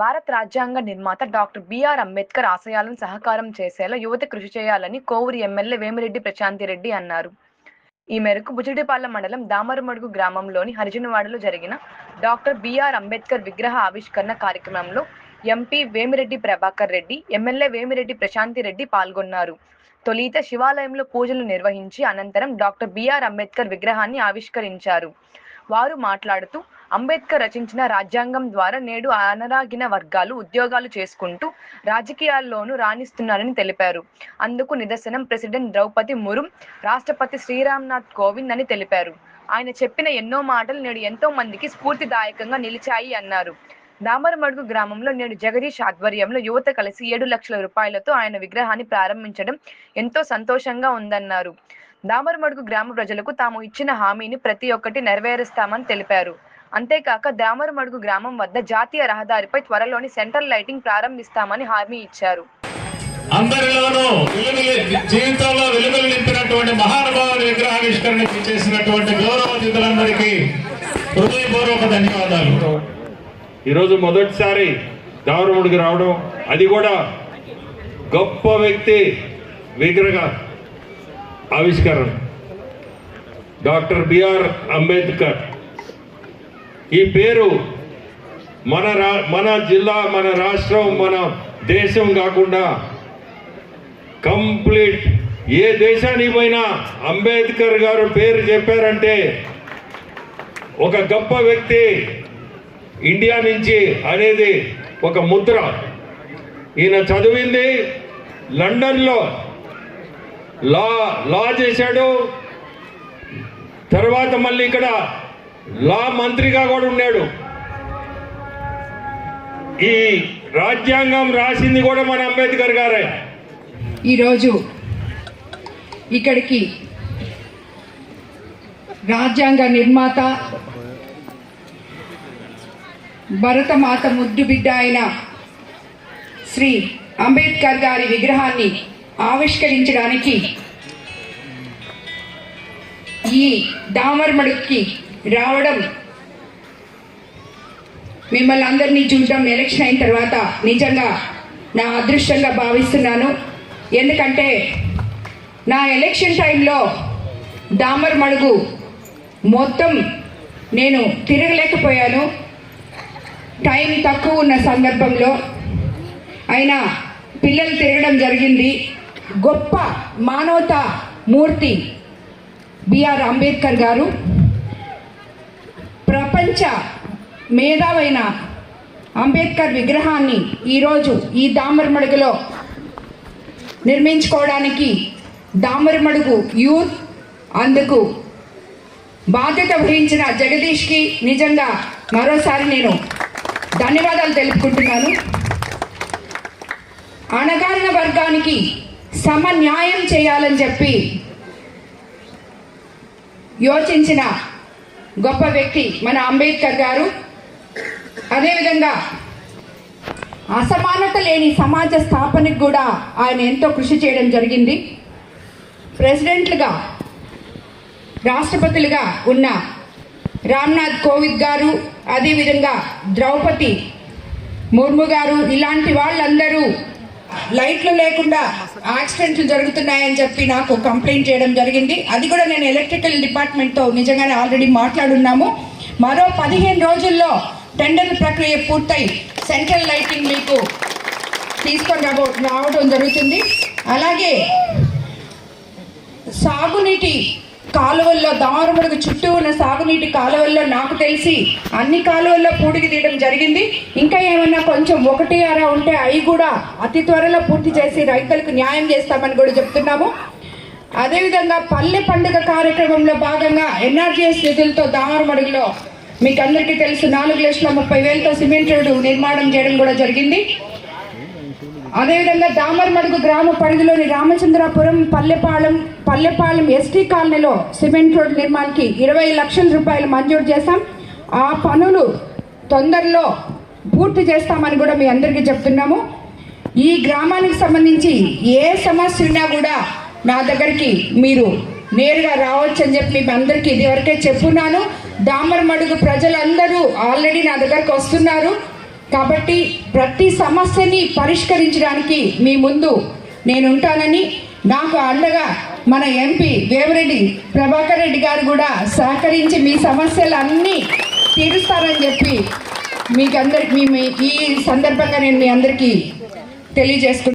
భారత రాజ్యాంగ నిర్మాత డాక్టర్ బిఆర్ అంబేద్కర్ ఆశయాలను సహకారం చేసేలా యువత కృషి చేయాలని కోవూరు ఎమ్మెల్యే వేమిరెడ్డి ప్రశాంతిరెడ్డి అన్నారు. ఈ మేరకు బుచ్చిరెడ్డిపాలెం మండలం దామరమడుగు గ్రామంలోని హరిజనవాడలో జరిగిన డాక్టర్ బిఆర్ అంబేద్కర్ విగ్రహ ఆవిష్కరణ కార్యక్రమంలో ఎంపీ వేమిరెడ్డి ప్రభాకర్ రెడ్డి, ఎమ్మెల్యే వేమిరెడ్డి ప్రశాంతిరెడ్డి పాల్గొన్నారు. తొలుత శివాలయంలో పూజలు నిర్వహించి అనంతరం డాక్టర్ బిఆర్ అంబేద్కర్ విగ్రహాన్ని ఆవిష్కరించారు. వారు మాట్లాడుతూ అంబేద్కర్ రచించిన రాజ్యాంగం ద్వారా నేడు అనరాగిన వర్గాలు ఉద్యోగాలు చేసుకుంటూ రాజకీయాల్లోనూ రాణిస్తున్నారని తెలిపారు. అందుకు నిదర్శనం ప్రెసిడెంట్ ద్రౌపది ముర్ము, రాష్ట్రపతి శ్రీరామ్నాథ్ కోవింద్ అని తెలిపారు. ఆయన చెప్పిన ఎన్నో మాటలు నేడు ఎంతో మందికి స్ఫూర్తిదాయకంగా నిలిచాయి అన్నారు. దామరమడుగు గ్రామంలో నేడు జగదీష్ ఆధ్వర్యంలో యువత కలిసి 7 లక్షల రూపాయలతో ఆయన విగ్రహాన్ని ప్రారంభించడం ఎంతో సంతోషంగా ఉందన్నారు. దామరమడుగు గ్రామ ప్రజలకు తాము ఇచ్చిన హామీని ప్రతి ఒక్కటి నెరవేరుస్తామని తెలిపారు. అంతేకాక దామరమడుగు గ్రామం వద్ద జాతీయ రహదారిపై త్వరలోని సెంట్రల్ లైటింగ్ ప్రారంభిస్తామని హామీ ఇచ్చారు. అందరిలోనూ జీవితంలో వెలుగులు నింపినటువంటి మహానుభావుల విగ్రహావిష్కరణ చేసినటువంటి గౌరవ అతిథులందరికీ హృదయపూర్వక ధన్యవాదాలు. ఈరోజు మొదటిసారి దామరమడుగు రావడం, అది కూడా గొప్ప వ్యక్తి విగ్రహ ఆవిష్కరణ డాక్టర్ బిఆర్ అంబేద్కర్. ఈ పేరు మన జిల్లా, మన రాష్ట్రం, మన దేశం కాకుండా కంప్లీట్ ఏ దేశానికి పోయినా అంబేద్కర్ గారు పేరు చెప్పారంటే ఒక గొప్ప వ్యక్తి ఇండియా నుంచి అనేది ఒక ముద్ర. ఈయన చదివింది లండన్లో, లా చేశాడు. తర్వాత మళ్ళీ ఇక్కడ లా మంత్రిగా కూడా ఉన్నాడు. ఈ రాజ్యాంగం రాసింది కూడా మన అంబేద్కర్ గారే. ఈరోజు ఇక్కడికి రాజ్యాంగ నిర్మాత, భరతమాత ముద్దు బిడ్డ అయిన శ్రీ అంబేద్కర్ గారి విగ్రహాన్ని ఆవిష్కరించడానికి ఈ దామరమడుగుకి రావడం, మిమ్మల్ని అందరినీ చూడడం ఎలక్షన్ అయిన తర్వాత నిజంగా నా అదృష్టంగా భావిస్తున్నాను. ఎందుకంటే నా ఎలక్షన్ టైంలో దామరమడుగు మొత్తం నేను తిరగలేకపోయాను, టైం తక్కువ ఉన్న సందర్భంలో. అయినా పిల్లలు తిరగడం జరిగింది. గొప్ప మానవతా మూర్తి బిఆర్ అంబేద్కర్ గారు, ప్రపంచ మేధావైన అంబేద్కర్ విగ్రహాన్ని ఈరోజు ఈ దామరమడుగులో నిర్మించుకోవడానికి దామరమడుగు యూత్, అందుకు బాధ్యత వహించిన జగదీష్కి నిజంగా మరోసారి నేను ధన్యవాదాలు తెలుపుకుంటున్నాను. అణగారిన వర్గానికి సమన్యాయం చేయాలని చెప్పి యోచించిన గొప్ప వ్యక్తి మన అంబేద్కర్ గారు. అదేవిధంగా అసమానత లేని సమాజ స్థాపనకు కూడా ఆయన ఎంతో కృషి చేయడం జరిగింది. ప్రెసిడెంట్లుగా, రాష్ట్రపతులుగా ఉన్న రామ్నాథ్ కోవింద్ గారు, అదేవిధంగా ద్రౌపది ముర్ము గారు, ఇలాంటి వాళ్ళందరూ లైట్లు లేకుండా యాక్సిడెంట్లు జరుగుతున్నాయని చెప్పి నాకు కంప్లైంట్ చేయడం జరిగింది. అది కూడా నేను ఎలక్ట్రికల్ డిపార్ట్మెంట్తో నిజంగానే ఆల్రెడీ మాట్లాడున్నాము. మరో 15 రోజుల్లో టెండర్ ప్రక్రియ పూర్తయి సెంట్రల్ లైటింగ్ మీకు తీసుకొని రావడం జరుగుతుంది. అలాగే సాగునీటి కాలువల్లో, దామరమడుగు చుట్టూ ఉన్న సాగునీటి కాలువల్లో నాకు తెలిసి అన్ని కాలువల్లో పూడికి తీయడం జరిగింది. ఇంకా ఏమన్నా కొంచెం 1-6 ఉంటే అవి కూడా అతి త్వరలో పూర్తి చేసి రైతులకు న్యాయం చేస్తామని కూడా చెప్తున్నాము. అదేవిధంగా పల్లె పండుగ కార్యక్రమంలో భాగంగా ఎన్ఆర్జీఎస్ నిధులతో దామరమడుగులో మీకు అందరికీ తెలుసు 4,30,000తో సిమెంట్ రోడ్డు నిర్మాణం చేయడం కూడా జరిగింది. అదేవిధంగా దామరమడుగు గ్రామ పరిధిలోని రామచంద్రాపురం, పల్లెపాలెం ఎస్టీ కాలనీలో సిమెంట్ రోడ్డు నిర్మాణానికి 20 లక్షల రూపాయలు మంజూరు చేశాం. ఆ పనులు తొందరలో పూర్తి చేస్తామని కూడా మీ అందరికీ చెప్తున్నాము. ఈ గ్రామానికి సంబంధించి ఏ సమస్య ఉన్నా కూడా నా దగ్గరికి మీరు నేరుగా రావచ్చు అని చెప్పి మీ అందరికీ ఇదివరకే చెప్పున్నాను. దామరమడుగు ప్రజలందరూ ఆల్రెడీ నా దగ్గరకు వస్తున్నారు. కాబట్టి ప్రతి సమస్యని పరిష్కరించడానికి మీ ముందు నేను ఉంటానని, నాకు అండగా మన ఎంపీ వేమిరెడ్డి ప్రభాకర్ రెడ్డి గారు కూడా సహకరించి మీ సమస్యలన్నీ తీరుస్తారని చెప్పి ఈ సందర్భంగా నేను మీ అందరికీ తెలియజేసుకుంటున్నాను.